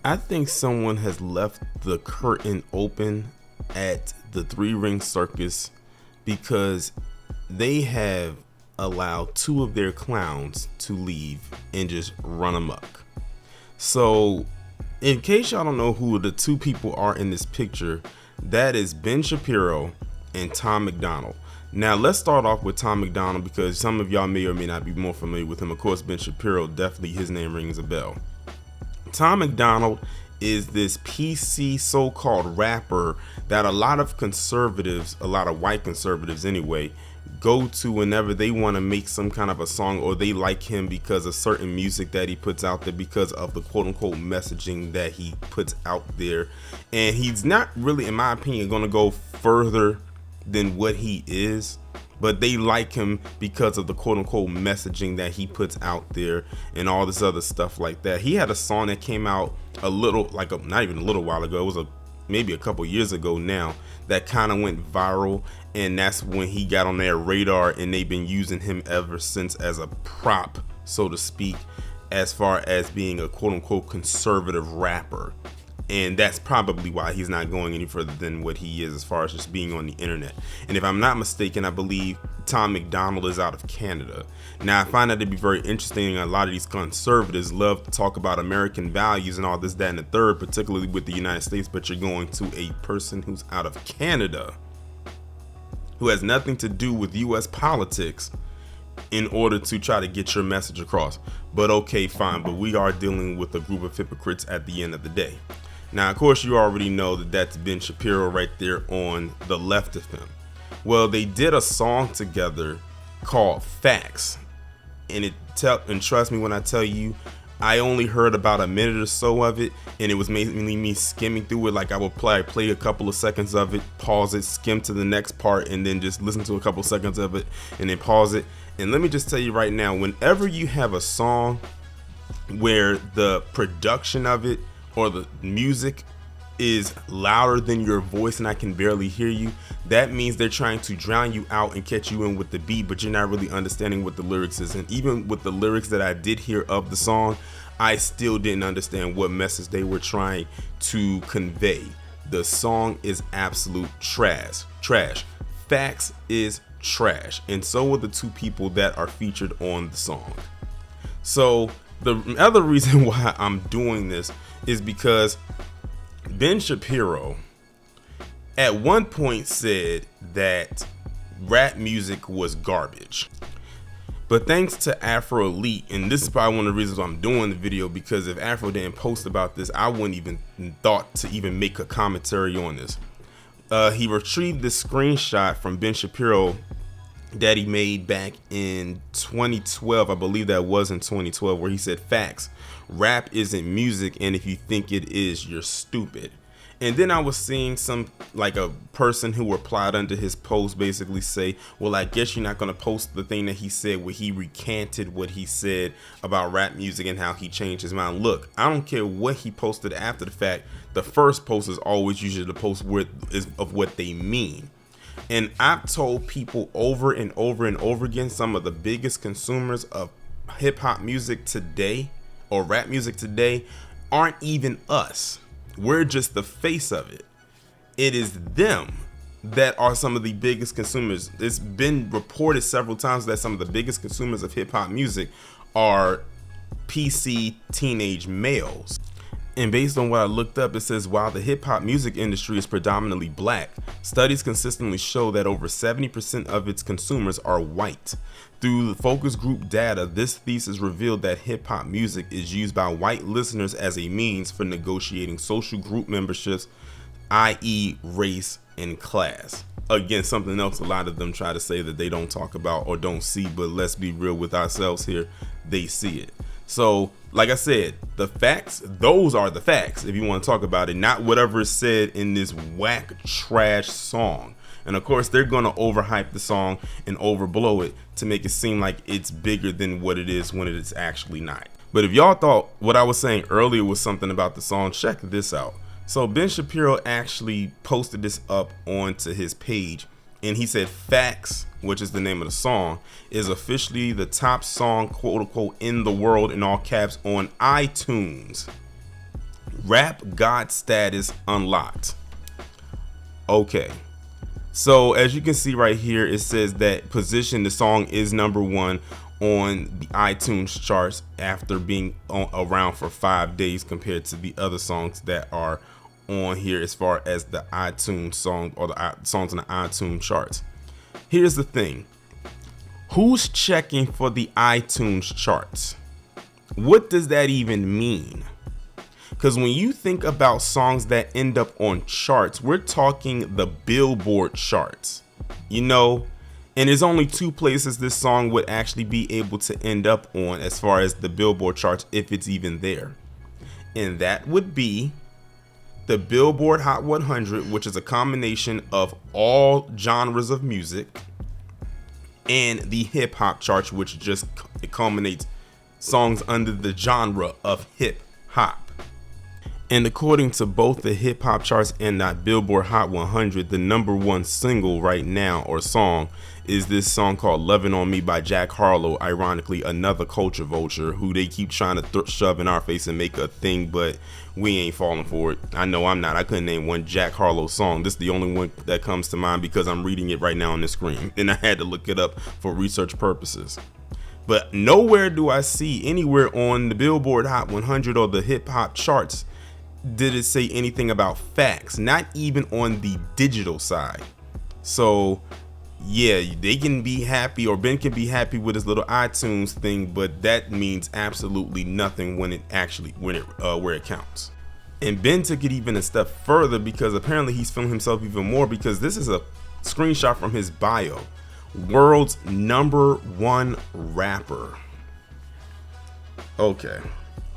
I think someone has left the curtain open at the Three Ring Circus because they have allowed two of their clowns to leave and just run amok. So, in case y'all don't know who the two people are in this picture, that is Ben Shapiro and Tom McDonald. Now, let's start off with Tom McDonald because some of y'all may or may not be more familiar with him. Of course, Ben Shapiro, definitely his name rings a bell. Tom McDonald is this PC so-called rapper that a lot of conservatives, a lot of white conservatives anyway, go to whenever they want to make some kind of a song, or they like him because of certain music that he puts out there, because of the quote-unquote messaging that he puts out there. And he's not really, in my opinion, going to go further than what he is, but they like him because of the quote-unquote messaging that he puts out there and all this other stuff like that. He had a song that came out not even a little while ago. It was maybe a couple years ago now, that kind of went viral, and that's when he got on their radar, and they've been using him ever since as a prop, so to speak, as far as being a quote-unquote conservative rapper. And that's probably why he's not going any further than what he is as far as just being on the internet. And if I'm not mistaken, I believe Tom McDonald is out of Canada. Now, I find that to be very interesting. A lot of these conservatives love to talk about American values and all this, that, and the third, particularly with the United States, but you're going to a person who's out of Canada, who has nothing to do with US politics, in order to try to get your message across. But okay, fine, but we are dealing with a group of hypocrites at the end of the day. Now, of course, you already know that that's Ben Shapiro right there on the left of him. Well, they did a song together called Facts, and trust me when I tell you, I only heard about a minute or so of it, and it was mainly me skimming through it. Like, I would play a couple of seconds of it, pause it, skim to the next part, and then just listen to a couple seconds of it, and then pause it. And let me just tell you right now, whenever you have a song where the production of it or the music is louder than your voice and I can barely hear you, that means they're trying to drown you out and catch you in with the beat, but you're not really understanding what the lyrics is. And even with the lyrics that I did hear of the song, I still didn't understand what message they were trying to convey. The song is absolute trash. Facts is trash, and so are the two people that are featured on the song. So the other reason why I'm doing this is because Ben Shapiro at one point said that rap music was garbage. But thanks to Afro Elite, and this is probably one of the reasons why I'm doing the video, because if Afro didn't post about this, I wouldn't even thought to even make a commentary on this. He retrieved this screenshot from Ben Shapiro that he made back in 2012. I believe that was in 2012, where he said, "Facts, rap isn't music, and if you think it is, you're stupid." And then I was seeing a person who replied under his post basically say, well, I guess you're not going to post the thing that he said where he recanted what he said about rap music and how he changed his mind. Look, I don't care what he posted after the fact. The first post is always usually the post of what they mean. And I've told people over and over and over again, some of the biggest consumers of hip hop music today or rap music today aren't even us. We're just the face of it. It is them that are some of the biggest consumers. It's been reported several times that some of the biggest consumers of hip hop music are PC teenage males. And based on what I looked up, it says while the hip hop music industry is predominantly black, studies consistently show that over 70% of its consumers are white. Through the focus group data, this thesis revealed that hip hop music is used by white listeners as a means for negotiating social group memberships, i.e. race and class. Again, something else a lot of them try to say that they don't talk about or don't see, but let's be real with ourselves here, they see it. So, like I said, the facts, those are the facts if you want to talk about it, not whatever is said in this whack trash song. And of course, they're going to overhype the song and overblow it to make it seem like it's bigger than what it is when it is actually not. But if y'all thought what I was saying earlier was something about the song, check this out. So Ben Shapiro actually posted this up onto his page, and he said Facts, which is the name of the song, is officially the top song, quote unquote, in the world, in all caps, on iTunes. rap god status unlocked. Okay. So as you can see right here, it says that position, the song is number 1 on the iTunes charts after being around for 5 days compared to the other songs that are on here as far as the iTunes song or the songs on the iTunes charts. Here's the thing. Who's checking for the iTunes charts? What does that even mean? Because when you think about songs that end up on charts, we're talking the Billboard charts, you know, and there's only 2 places this song would actually be able to end up on as far as the Billboard charts, if it's even there. And that would be the Billboard Hot 100, which is a combination of all genres of music, and the hip hop charts, which just culminates songs under the genre of hip hop. And according to both the hip hop charts and that Billboard Hot 100, the number 1 single right now, or song, is this song called "Lovin' on Me" by Jack Harlow. Ironically, another culture vulture who they keep trying to shove in our face and make a thing, but we ain't falling for it. I know I'm not. I couldn't name one Jack Harlow song. This is the only one that comes to mind because I'm reading it right now on the screen, and I had to look it up for research purposes. But nowhere do I see anywhere on the Billboard Hot 100 or the hip hop charts did it say anything about facts, not even on the digital side. So yeah, they can be happy, or Ben can be happy with his little iTunes thing, but that means absolutely nothing when it where it counts. And Ben took it even a step further, because apparently he's feeling himself even more, because this is a screenshot from his bio. World's #1 rapper. Okay.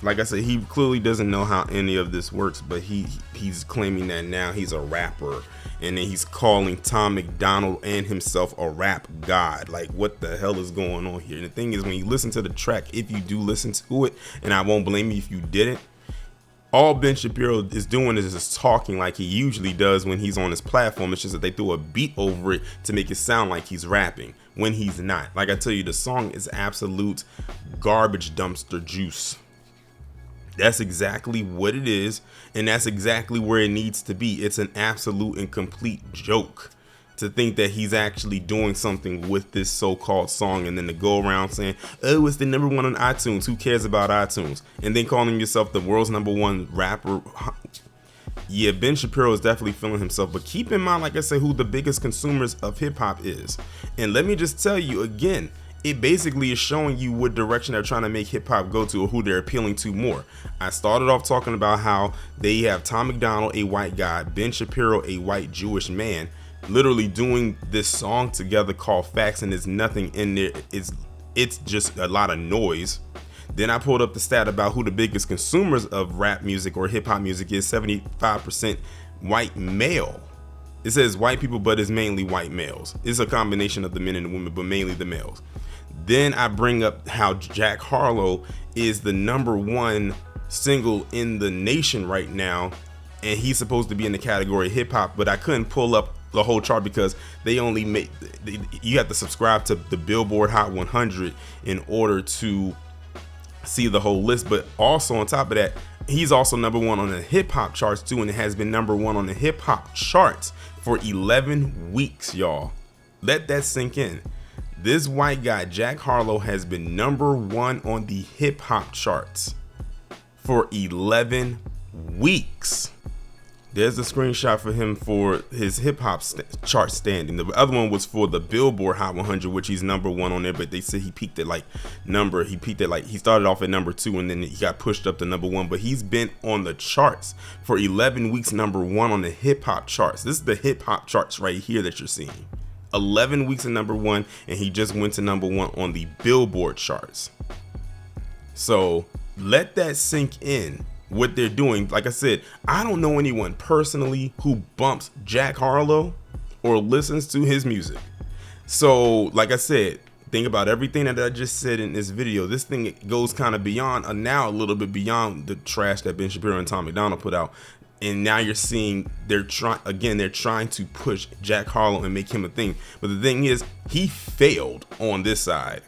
Like I said, he clearly doesn't know how any of this works, but he's claiming that now he's a rapper, and then he's calling Tom McDonald and himself a rap god. Like, what the hell is going on here? And the thing is, when you listen to the track, if you do listen to it, and I won't blame you if you didn't, all Ben Shapiro is doing is just talking like he usually does when he's on his platform. It's just that they threw a beat over it to make it sound like he's rapping when he's not. Like I tell you, the song is absolute garbage dumpster juice. That's exactly what it is, and that's exactly where it needs to be. It's an absolute and complete joke to think that he's actually doing something with this so-called song, and then to go around saying, oh, it's the #1 on iTunes, who cares about iTunes, and then calling yourself the world's #1 rapper. Yeah, Ben Shapiro is definitely feeling himself, but keep in mind, like I said, who the biggest consumers of hip-hop is. And let me just tell you again, it basically is showing you what direction they're trying to make hip hop go to, or who they're appealing to more. I started off talking about how they have Tom McDonald, a white guy, Ben Shapiro, a white Jewish man, literally doing this song together called Facts, and there's nothing in there. It's just a lot of noise. Then I pulled up the stat about who the biggest consumers of rap music or hip hop music is. 75% white male. It says white people, but it's mainly white males. It's a combination of the men and the women, but mainly the males. Then I bring up how Jack Harlow is the #1 single in the nation right now, and he's supposed to be in the category hip hop, but I couldn't pull up the whole chart because they only make, you have to subscribe to the Billboard Hot 100 in order to see the whole list. But also on top of that, he's also #1 on the hip hop charts too, and it has been #1 on the hip hop charts for 11 weeks, y'all. Let that sink in. This white guy, Jack Harlow, has been #1 on the hip hop charts for 11 weeks. There's a screenshot for him for his hip hop chart standing. The other one was for the Billboard Hot 100, which he's #1 on there, but they said he peaked at he started off at #2 and then he got pushed up to #1, but he's been on the charts for 11 weeks, #1 on the hip hop charts. This is the hip hop charts right here that you're seeing. 11 weeks at #1, and he just went to #1 on the Billboard charts. So let that sink in, what they're doing. Like I said, I don't know anyone personally who bumps Jack Harlow or listens to his music. So like I said, think about everything that I just said in this video. This thing goes kind of beyond, now a little bit beyond the trash that Ben Shapiro and Tom McDonald put out. And now you're seeing they're trying to push Jack Harlow and make him a thing. But the thing is, he failed on this side.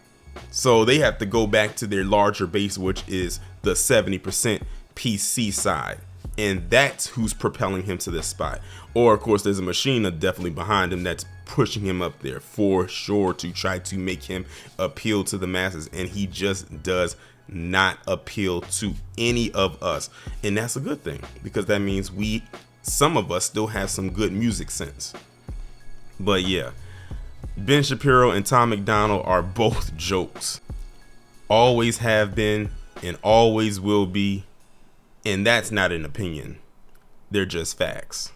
So they have to go back to their larger base, which is the 70% PC side. And that's who's propelling him to this spot. Or, of course, there's a machine definitely behind him that's pushing him up there for sure to try to make him appeal to the masses. And he just does not appeal to any of us. And that's a good thing, because that means some of us still have some good music sense. But yeah, Ben Shapiro and Tom McDonald are both jokes. Always have been and always will be. And that's not an opinion. They're just facts.